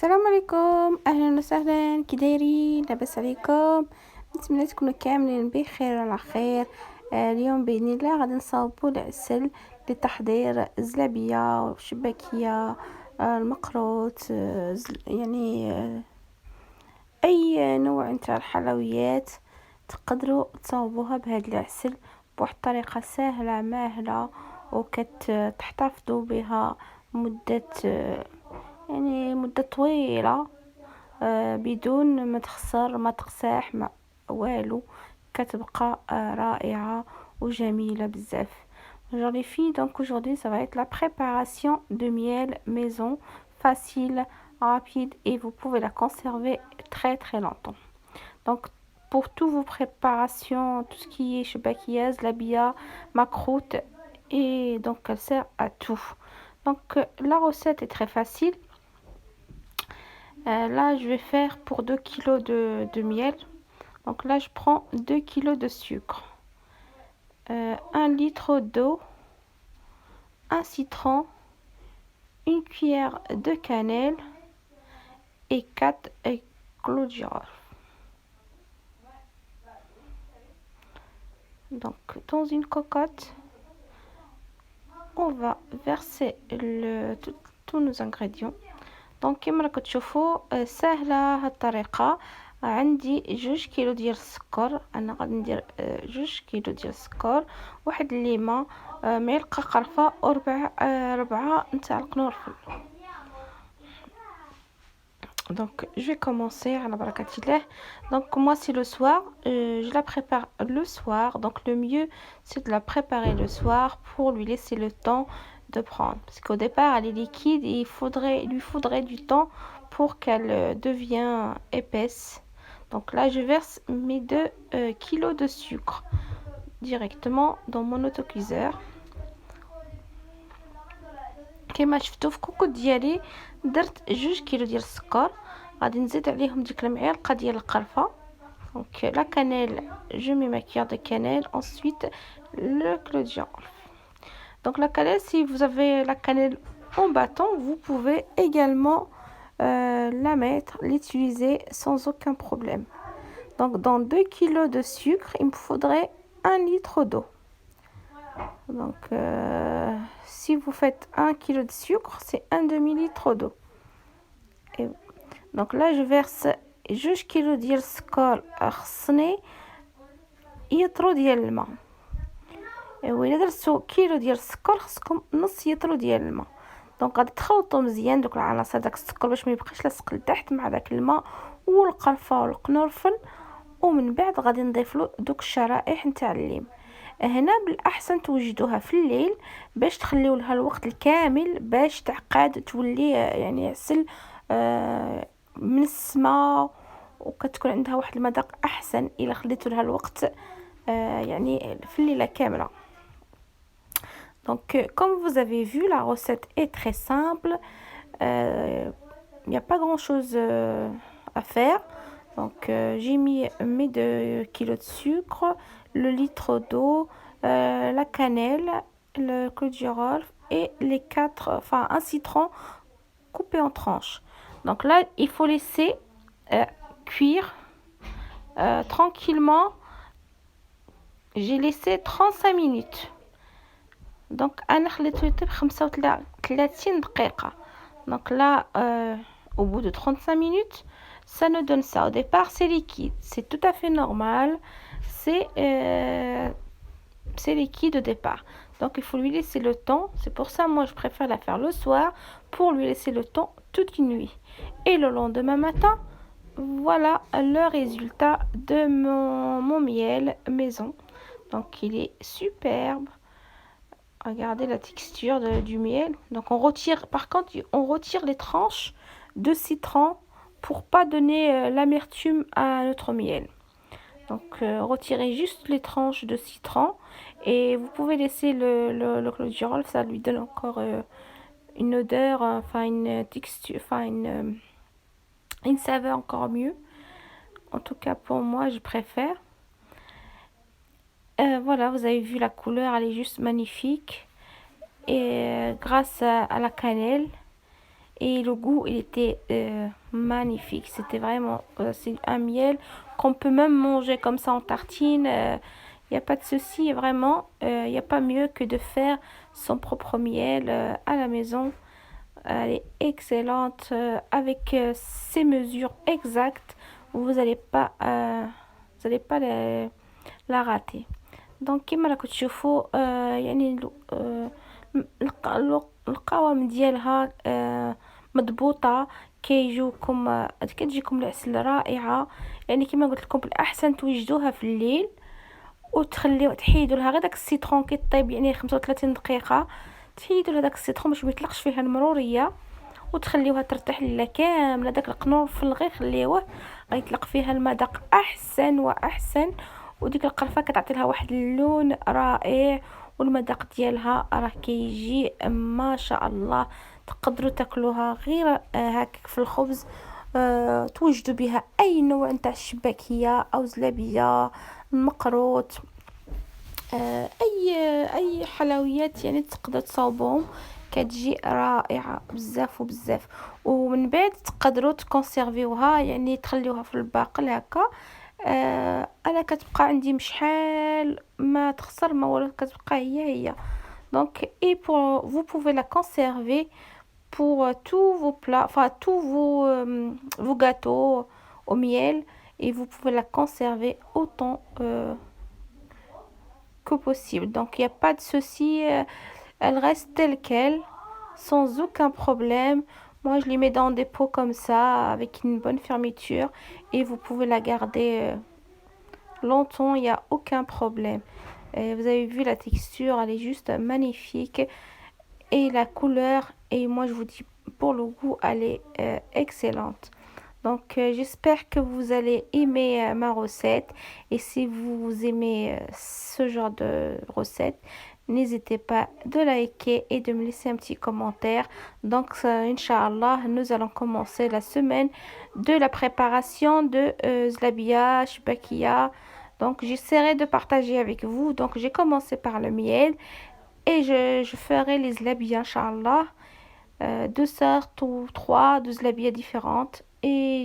السلام عليكم، اهلا وسهلا، كي دايرين؟ لاباس عليكم؟ نتمنى تكونوا كاملين بخير وعلى خير. اليوم باذن الله غادي نصاوبوا العسل لتحضير الزلابيه والشباكيه، المقروط، اي نوع نتاع الحلويات تقدروا تصاوبوها بهذا العسل بواحد الطريقه سهله ماهله، وكتحتفظوا بها مده مدة طويلة، بدون ما تخسر ما تقساح ما والو، كتبقى رائعة وجميلة بزاف. J'en ai fini, donc aujourd'hui ça va être la préparation de miel maison, facile, rapide, et vous pouvez la conserver très très longtemps. Donc pour toutes vos préparations, tout ce qui est chebakiyaz, labia, makrout, et donc elle sert à tout. Donc la recette est très facile. Là, je vais faire pour 2 kg de miel. Donc là, je prends 2 kg de sucre, 1 litre d'eau, un citron, une cuillère de cannelle et 4 clous de girofle. Donc, dans une cocotte, on va verser tous nos ingrédients. دونك كما راكم تشوفوا سهله هالطريقه. عندي 2 كيلو ديال السكر، انا غادي ندير 2 كيلو ديال السكر، واحد الليمه، معلقه قرفه، ربعه نتاع القرنفل. Donc je vais commencer على بركة الله. Donc moi c'est le soir, je la prépare le soir. Donc le mieux c'est de la préparer le soir pour lui laisser le temps de prendre, parce qu'au départ elle est liquide et il lui faudrait du temps pour qu'elle devienne épaisse. Donc là je verse mes 2 kilos de sucre directement dans mon autocuiseur. كما شفتوا في الكوكوط ديالي درت 2 كيلو ديال السكر، غادي نزيد عليهم ديك المعلقه ديال القرفه. Donc la cannelle, je mets ma cuillère de cannelle, ensuite le clou de girofle. Donc la cannelle, si vous avez la cannelle en bâton, vous pouvez également l'utiliser sans aucun problème. Donc dans 2 kg de sucre, il me faudrait 1 litre d'eau. Donc si vous faites 1 kg de sucre, c'est 1 demi-litre d'eau. Donc là je verse 2 كيلو ديال السكر، خصني يطرو ديال الماء. الا درتو كيلو ديال السكر خصكم نص يطرو ديال الماء. دونك غادي تخلطوا مزيان دوك العناصر داك السكر باش ما يبقاش لاصق لتحت مع داك الماء والقرفه والقرنفل، ومن بعد غادي نضيف له دوك الشرائح نتاع الليم. هنا بالاحسن توجدوها في الليل باش تخليو لها الوقت الكامل باش تعقد تولي عسل من السماء، وكتكون عندها واحد المذاق احسن الا خليتو لها الوقت في الليله كامله. Donc comme vous avez vu, la recette est très simple, il n'y a pas grand chose à faire. Donc j'ai mis mes 2 kilos de sucre, le litre d'eau, la cannelle, le clou de girofle et un citron coupé en tranches. Donc là il faut laisser cuire tranquillement. J'ai laissé 35 minutes. Donc انا خليته يطيب 35 دقيقة. Donc là au bout de 35 minutes ça nous donne ça. Au départ c'est liquide, c'est tout à fait normal, c'est liquide au départ. Donc il faut lui laisser le temps. C'est pour ça moi je préfère la faire le soir, pour lui laisser le temps toute une nuit. Et le lendemain matin, voilà le résultat de mon miel maison. Donc il est superbe. Regardez la texture du miel. Donc on retire, par contre, on retire les tranches de citron pour pas donner l'amertume à notre miel. Donc retirez juste les tranches de citron et vous pouvez laisser le clou de girofle, ça lui donne encore une odeur, une texture, une saveur encore mieux. En tout cas pour moi je préfère. Voilà, vous avez vu la couleur, elle est juste magnifique, et grâce à la cannelle et le goût il était magnifique. C'était vraiment c'est un miel qu'on peut même manger comme ça en tartine. Il n'y a pas de souci, vraiment. Il n'y a pas mieux que de faire son propre miel à la maison. Elle est excellente avec ses mesures exactes. Vous allez pas la rater. دونك كيما راكم تشوفوا يعني القوام ديالها مضبوطه. كتجيكم العسل رائعه. يعني كيما قلت لكم بالاحسن توجدوها في الليل وتخليو تحيدوا لها غير داك السيترون كيطيب يعني 35 دقيقه. تحيدوا لها داك السيترون باش ما يطلقش فيها المروريه وتخليوها ترتاح لله كامله. داك القرنفل غير خليوه غيطلق فيها المذاق احسن واحسن. وديك القرفه كتعطي لها واحد اللون رائع والمذاق ديالها راه كيجي ما شاء الله. تقدروا تاكلوها غير هكاك في الخبز. توجدوا بها اي نوع نتاع الشباكيه او زلابيه مقروط. اي حلويات يعني تقدروا تصاوبوهم كتجي رائعه بزاف وبزاف. ومن بعد تقدروا تكونسيرفيوها يعني تخليوها في الباقل هكا. انا كتبقى عندي مشحال ما تخسر ما والو كتبقى هي. Donc et pour vous pouvez la conserver pour tous vos plats, enfin tous vos gâteaux au miel et vous pouvez la conserver autant que possible. Donc il n'y a pas de souci, elle reste telle qu'elle sans aucun problème. Moi je les mets dans des pots comme ça avec une bonne fermeture et vous pouvez la garder longtemps, il n'y a aucun problème. Et vous avez vu la texture, elle est juste magnifique. Et la couleur, et moi je vous dis pour le goût, elle est excellente. Donc j'espère que vous allez aimer ma recette. Et si vous aimez ce genre de recette, n'hésitez pas de liker et de me laisser un petit commentaire. Donc Inch'Allah, nous allons commencer la semaine de la préparation de zlabia, shbakia. Donc j'essaierai de partager avec vous. Donc j'ai commencé par le miel et je ferai les zlabia, Inch'Allah. Deux sortes ou trois de zlabia différentes. Et